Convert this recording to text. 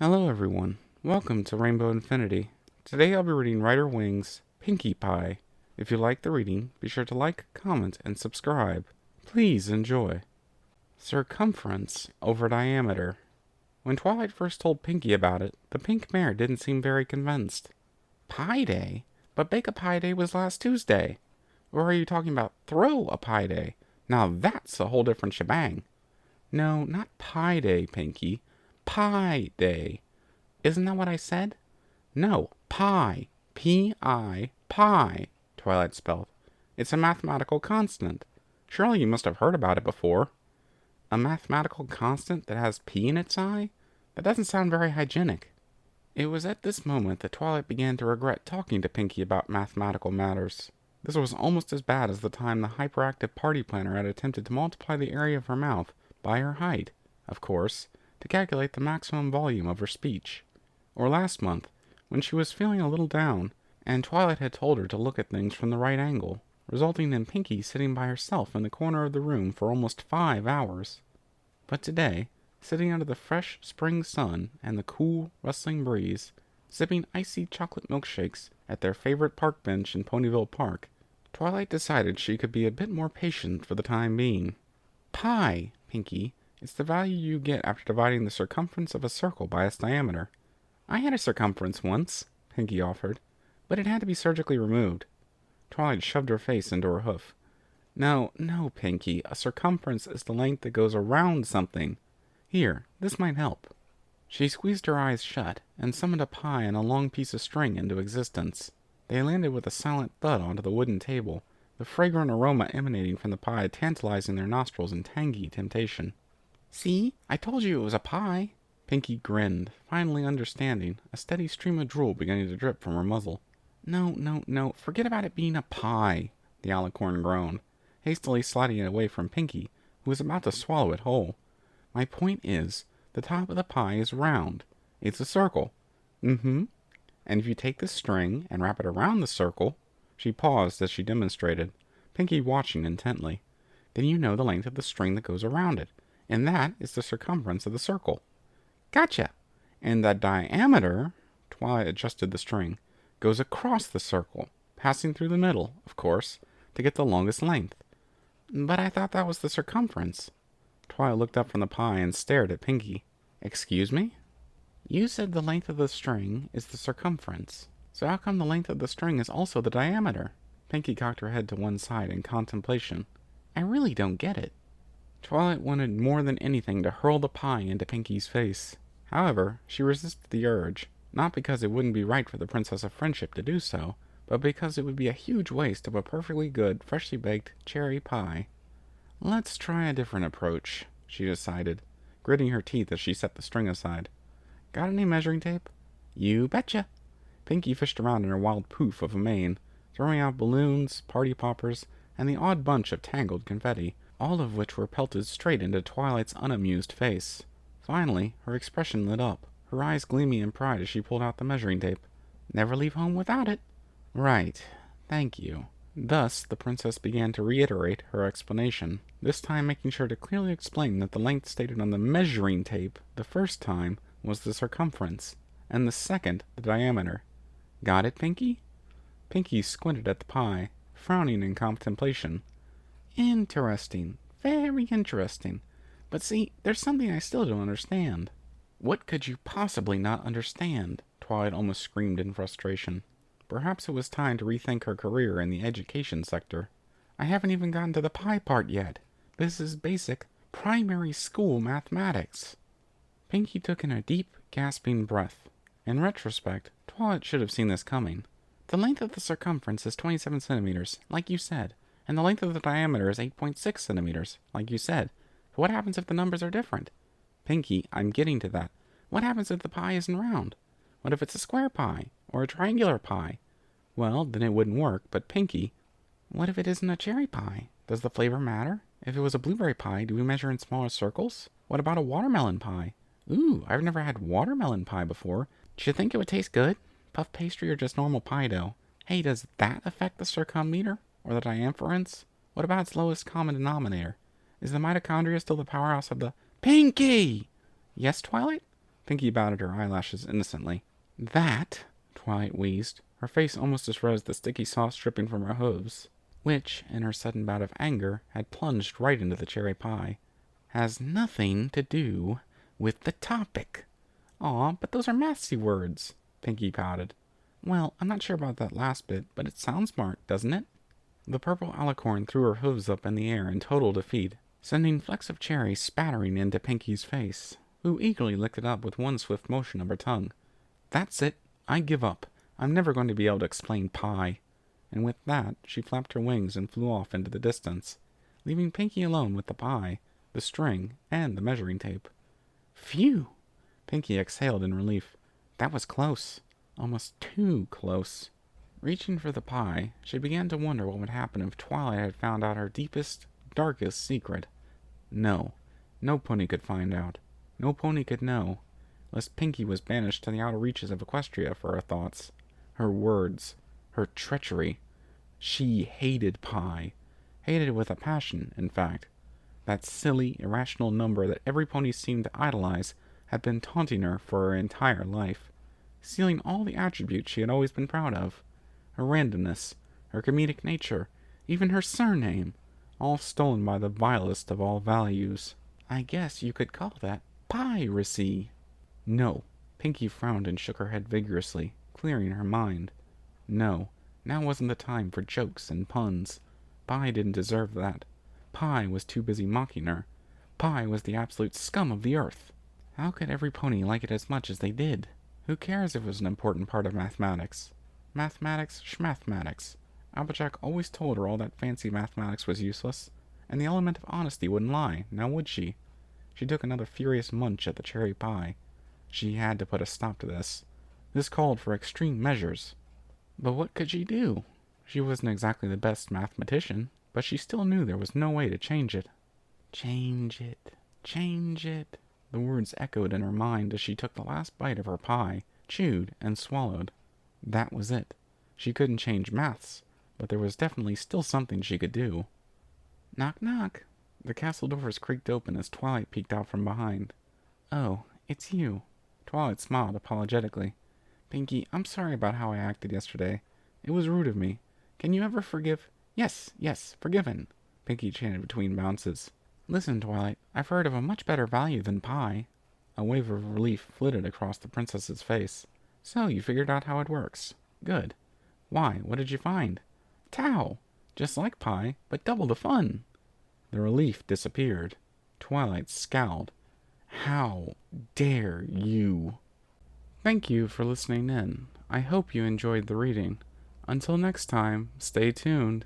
Hello everyone, welcome to Rainbow Infinity. Today I'll be reading WriterWings's Pinkie Pie. If you like the reading, be sure to like, comment, and subscribe. Please enjoy. Circumference over diameter. When Twilight first told Pinkie about it, the pink mare didn't seem very convinced. Pie Day? But Bake a Pie Day was last Tuesday. Or are you talking about Throw a Pie Day? Now that's a whole different shebang. No, not Pie Day, Pinkie. Pie Day. Isn't that what I said? No, pi. P-I, pi, Twilight spelled. It's a mathematical constant. Surely you must have heard about it before. A mathematical constant that has p in its eye? That doesn't sound very hygienic. It was at this moment that Twilight began to regret talking to Pinkie about mathematical matters. This was almost as bad as the time the hyperactive party planner had attempted to multiply the area of her mouth by her height, of course, to calculate the maximum volume of her speech. Or last month, when she was feeling a little down, and Twilight had told her to look at things from the right angle, resulting in Pinkie sitting by herself in the corner of the room for almost 5 hours. But today, sitting under the fresh spring sun and the cool, rustling breeze, sipping icy chocolate milkshakes at their favorite park bench in Ponyville Park, Twilight decided she could be a bit more patient for the time being. Pi, Pinkie, is the value you get after dividing the circumference of a circle by its diameter. I had a circumference once, Pinkie offered, but it had to be surgically removed. Twilight shoved her face into her hoof. No, Pinkie, a circumference is the length that goes around something. Here, this might help. She squeezed her eyes shut and summoned a pie and a long piece of string into existence. They landed with a silent thud onto the wooden table, the fragrant aroma emanating from the pie tantalizing their nostrils in tangy temptation. See, I told you it was a pie. Pinkie grinned, finally understanding, a steady stream of drool beginning to drip from her muzzle. No, forget about it being a pie, the alicorn groaned, hastily sliding it away from Pinkie, who was about to swallow it whole. My point is, the top of the pie is round. It's a circle. And if you take the string and wrap it around the circle, she paused as she demonstrated, Pinkie watching intently, then you know the length of the string that goes around it, and that is the circumference of the circle. Gotcha! And the diameter, Twilight adjusted the string, goes across the circle, passing through the middle, of course, to get the longest length. But I thought that was the circumference. Twilight looked up from the pie and stared at Pinkie. Excuse me? You said the length of the string is the circumference, so how come the length of the string is also the diameter? Pinkie cocked her head to one side in contemplation. I really don't get it. Twilight wanted more than anything to hurl the pie into Pinkie's face. However, she resisted the urge, not because it wouldn't be right for the Princess of Friendship to do so, but because it would be a huge waste of a perfectly good, freshly baked cherry pie. Let's try a different approach, she decided, gritting her teeth as she set the string aside. Got any measuring tape? You betcha. Pinkie fished around in her wild poof of a mane, throwing out balloons, party poppers, and the odd bunch of tangled confetti, all of which were pelted straight into Twilight's unamused face. Finally, her expression lit up, her eyes gleaming in pride as she pulled out the measuring tape. Never leave home without it. Right. Thank you. Thus, the princess began to reiterate her explanation, this time making sure to clearly explain that the length stated on the measuring tape the first time was the circumference, and the second the diameter. Got it, Pinkie? Pinkie squinted at the pie, frowning in contemplation. Interesting. Very interesting. But see, there's something I still don't understand. What could you possibly not understand? Twilight almost screamed in frustration. Perhaps it was time to rethink her career in the education sector. I haven't even gotten to the pie part yet. This is basic, primary school mathematics. Pinkie took in a deep, gasping breath. In retrospect, Twilight should have seen this coming. The length of the circumference is 27 centimeters, like you said, and the length of the diameter is 8.6 centimeters, like you said. What happens if the numbers are different? Pinkie, I'm getting to that. What happens if the pie isn't round? What if it's a square pie, or a triangular pie? Well, then it wouldn't work, but Pinkie, what if it isn't a cherry pie? Does the flavor matter? If it was a blueberry pie, do we measure in smaller circles? What about a watermelon pie? Ooh, I've never had watermelon pie before. Do you think it would taste good? Puff pastry or just normal pie dough? Hey, does that affect the circummeter? Or the diamference? What about its lowest common denominator? Is the mitochondria still the powerhouse of the... Pinkie! Yes, Twilight? Pinkie batted her eyelashes innocently. That, Twilight wheezed, her face almost as red as the sticky sauce dripping from her hooves, which, in her sudden bout of anger, had plunged right into the cherry pie, has nothing to do with the topic. Aw, but those are mathsy words, Pinkie pouted. Well, I'm not sure about that last bit, but it sounds smart, doesn't it? The purple alicorn threw her hooves up in the air in total defeat, sending flecks of cherry spattering into Pinkie's face, who eagerly licked it up with one swift motion of her tongue. That's it. I give up. I'm never going to be able to explain pie. And with that, she flapped her wings and flew off into the distance, leaving Pinkie alone with the pie, the string, and the measuring tape. Phew! Pinkie exhaled in relief. That was close. Almost too close. Reaching for the pie, she began to wonder what would happen if Twilight had found out her deepest, darkest secret. No pony could find out. No pony could know, lest Pinkie was banished to the outer reaches of Equestria for her thoughts, her words, her treachery. She hated pie. Hated it with a passion, in fact. That silly, irrational number that every pony seemed to idolize had been taunting her for her entire life, stealing all the attributes she had always been proud of. Her randomness, her comedic nature, even her surname, all stolen by the vilest of all values. I guess you could call that piracy. No. Pinkie frowned and shook her head vigorously, clearing her mind. No, now wasn't the time for jokes and puns. Pie didn't deserve that. Pie was too busy mocking her. Pie was the absolute scum of the earth. How could every pony like it as much as they did? Who cares if it was an important part of mathematics? Mathematics, schmathematics. Applejack always told her all that fancy mathematics was useless, and the element of honesty wouldn't lie, now would she? She took another furious munch at the cherry pie. She had to put a stop to this. This called for extreme measures. But what could she do? She wasn't exactly the best mathematician, but she still knew there was no way to change it. Change it, change it. The words echoed in her mind as she took the last bite of her pie, chewed, and swallowed. That was it. She couldn't change maths, but there was definitely still something she could do. Knock, knock. The castle doors creaked open as Twilight peeked out from behind. Oh, it's you. Twilight smiled apologetically. Pinkie, I'm sorry about how I acted yesterday. It was rude of me. Can you ever forgive? Yes, forgiven, Pinkie chanted between bounces. Listen, Twilight, I've heard of a much better value than pie. A wave of relief flitted across the princess's face. So, you figured out how it works. Good. Why, what did you find? Tau! Just like pie, but double the fun. The relief disappeared. Twilight scowled. How dare you? Thank you for listening in. I hope you enjoyed the reading. Until next time, stay tuned.